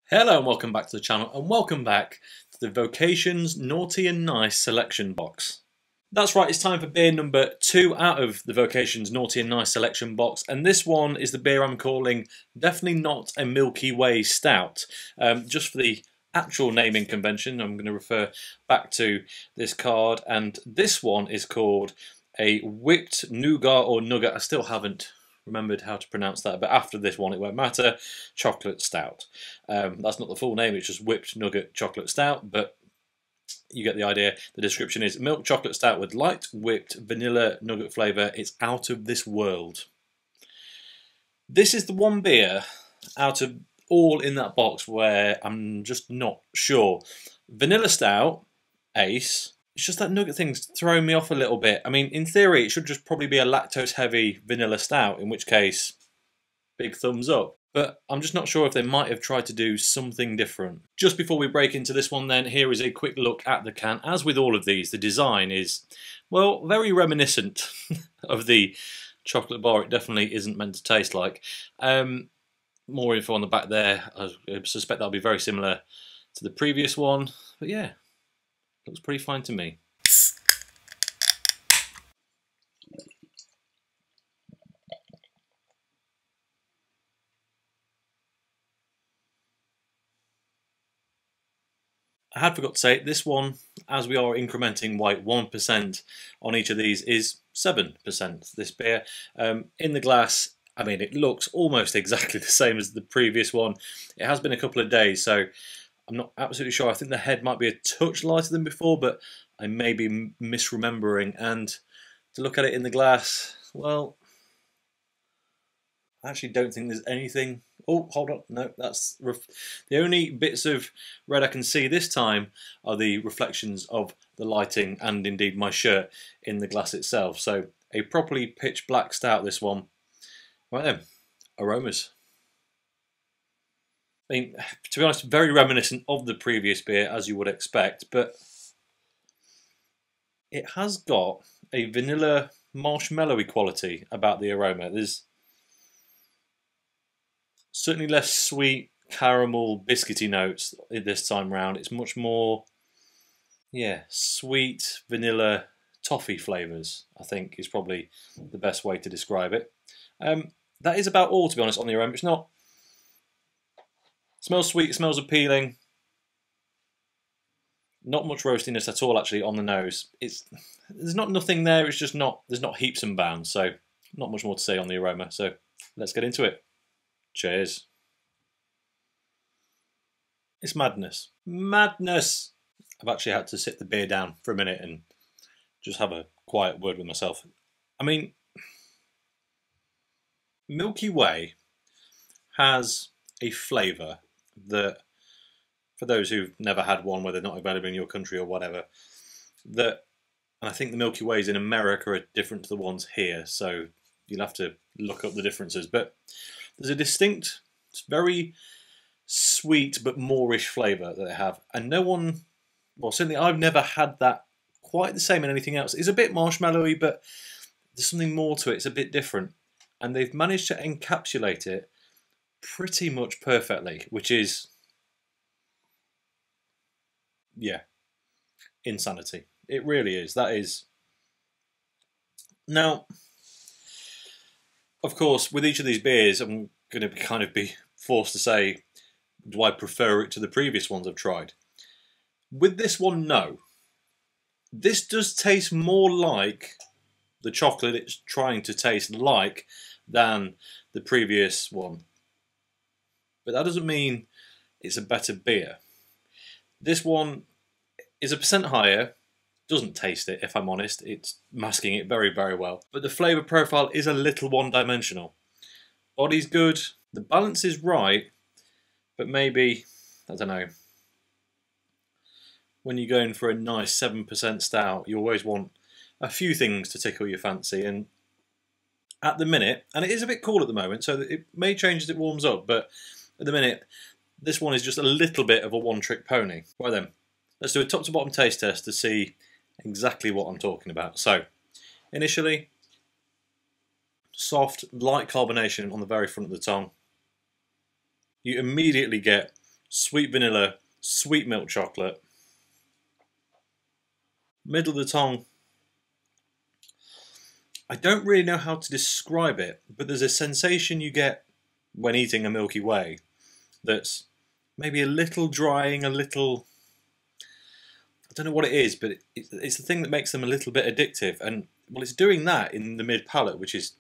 Hello and welcome back to the channel, and welcome back to the Vocation's Naughty and Nice selection box. That's right, it's time for beer number 2 out of the Vocation's Naughty and Nice selection box, and this one is the beer I'm calling definitely not a Milky Way Stout. Just for the actual naming convention, I'm going to refer back to this card, and this one is called a whipped nougat or nougat. I still haven't remembered how to pronounce that, but after this one it won't matter. Chocolate stout. That's not the full name, it's just whipped nougat chocolate stout, but you get the idea. The description is milk chocolate stout with light whipped vanilla nougat flavour. It's out of this world. This is the one beer out of all in that box where I'm just not sure. Vanilla stout, ace. It's just that nougat thing's throwing me off a little bit. I mean, in theory, it should just probably be a lactose-heavy vanilla stout, in which case, big thumbs up. But I'm just not sure if they might have tried to do something different. Just before we break into this one then, here is a quick look at the can. As with all of these, the design is, well, very reminiscent of the chocolate bar it definitely isn't meant to taste like. More info on the back there. I suspect that'll be very similar to the previous one. But yeah. Looks pretty fine to me. I had forgot to say, this one, as we are incrementing white 1% on each of these, is 7%. This beer. In the glass, I mean, it looks almost exactly the same as the previous one. It has been a couple of days, so I'm not absolutely sure. I think the head might be a touch lighter than before, but I may be misremembering. And to look at it in the glass, well, I actually don't think there's anything. Oh, hold on. No, that's the only bits of red I can see this time are the reflections of the lighting and indeed my shirt in the glass itself. So a properly pitch black stout, this one. Right then, aromas. I mean, to be honest, very reminiscent of the previous beer, as you would expect, but it has got a vanilla marshmallowy quality about the aroma. There's certainly less sweet caramel biscuity notes this time round. It's much more, yeah, sweet vanilla toffee flavours, I think is probably the best way to describe it. That is about all, to be honest, on the aroma. It's not. Smells sweet, smells appealing. Not much roastiness at all, actually, on the nose. There's not nothing there. It's just not. There's not heaps and bounds. So not much more to say on the aroma. So let's get into it. Cheers. It's madness. Madness. I've actually had to sit the beer down for a minute and just have a quiet word with myself. I mean, Milky Way has a flavour that, for those who've never had one, whether they're not available in your country or whatever, that, and I think the Milky Ways in America are different to the ones here, so you'll have to look up the differences. But there's a distinct, very sweet but moreish flavour that they have, and no one, well, certainly I've never had that quite the same in anything else. It's a bit marshmallowy, but there's something more to it. It's a bit different, and they've managed to encapsulate it pretty much perfectly, which is, yeah, insanity. It really is. That is. Now, of course, with each of these beers, I'm going to kind of be forced to say, do I prefer it to the previous ones I've tried? With this one, no. This does taste more like the chocolate it's trying to taste like than the previous one. But that doesn't mean it's a better beer. This one is a percent higher. Doesn't taste it, if I'm honest. It's masking it very, very well. But the flavour profile is a little one-dimensional. Body's good. The balance is right. But maybe, I don't know, when you're going for a nice 7% stout, you always want a few things to tickle your fancy. And at the minute, and it is a bit cool at the moment, so it may change as it warms up, but at the minute, this one is just a little bit of a one-trick pony. Right then, let's do a top-to-bottom taste test to see exactly what I'm talking about. So, initially, soft, light carbonation on the very front of the tongue. You immediately get sweet vanilla, sweet milk chocolate. Middle of the tongue. I don't really know how to describe it, but there's a sensation you get when eating a Milky Way that's maybe a little drying, a little... I don't know what it is, but it's the thing that makes them a little bit addictive. And, well, it's doing that in the mid-palate, which is...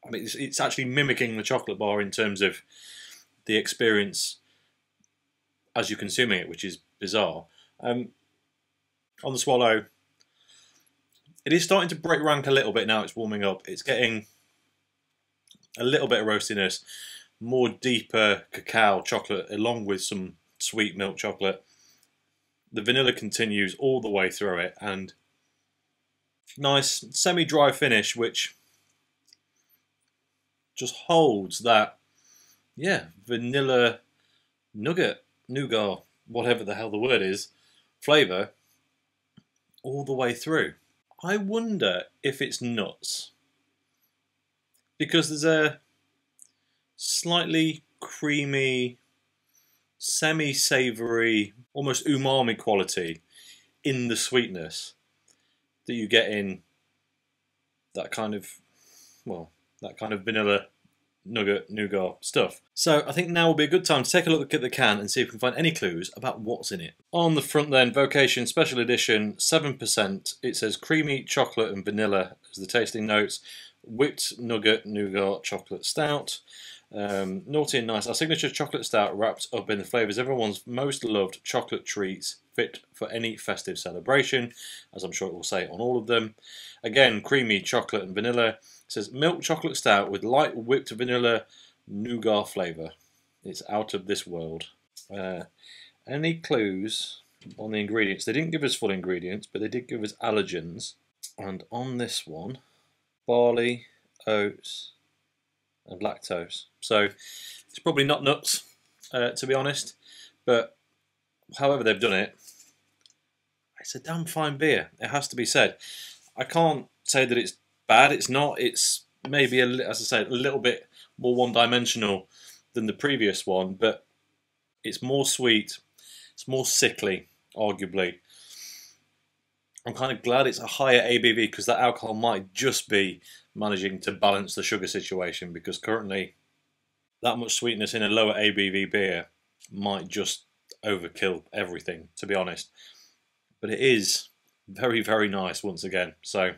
I mean, it's actually mimicking the chocolate bar in terms of the experience as you're consuming it, which is bizarre. On the swallow, it is starting to break rank a little bit now it's warming up. It's getting a little bit of roastiness, more deeper cacao chocolate along with some sweet milk chocolate. The vanilla continues all the way through it, and nice semi-dry finish which just holds that, yeah, vanilla nougat, whatever the hell the word is, flavour all the way through. I wonder if it's nuts, because there's a slightly creamy, semi-savoury, almost umami quality in the sweetness that you get in that kind of, well, that kind of vanilla nougat stuff. So I think now will be a good time to take a look at the can and see if we can find any clues about what's in it. On the front then, Vocation Special Edition, 7%. It says creamy chocolate and vanilla as the tasting notes. Whipped nougat chocolate stout. Naughty and nice. Our signature chocolate stout wrapped up in the flavours everyone's most loved chocolate treats, fit for any festive celebration, as I'm sure it will say on all of them. Again, creamy chocolate and vanilla. It says milk chocolate stout with light whipped vanilla nougat flavour. It's out of this world. Any clues on the ingredients? They didn't give us full ingredients, but they did give us allergens. And on this one, barley, oats, and lactose. So it's probably not nuts, to be honest. But however they've done it, it's a damn fine beer. It has to be said. I can't say that it's bad. It's not. It's maybe, as I say, a little bit more one-dimensional than the previous one, but it's more sweet. It's more sickly, arguably. I'm kind of glad it's a higher ABV, because that alcohol might just be managing to balance the sugar situation, because currently that much sweetness in a lower ABV beer might just overkill everything, to be honest. But it is very, very nice once again. So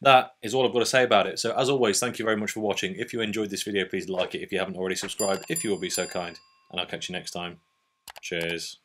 that is all I've got to say about it. So as always, thank you very much for watching. If you enjoyed this video, please like it. If you haven't already subscribed, if you will be so kind. And I'll catch you next time. Cheers.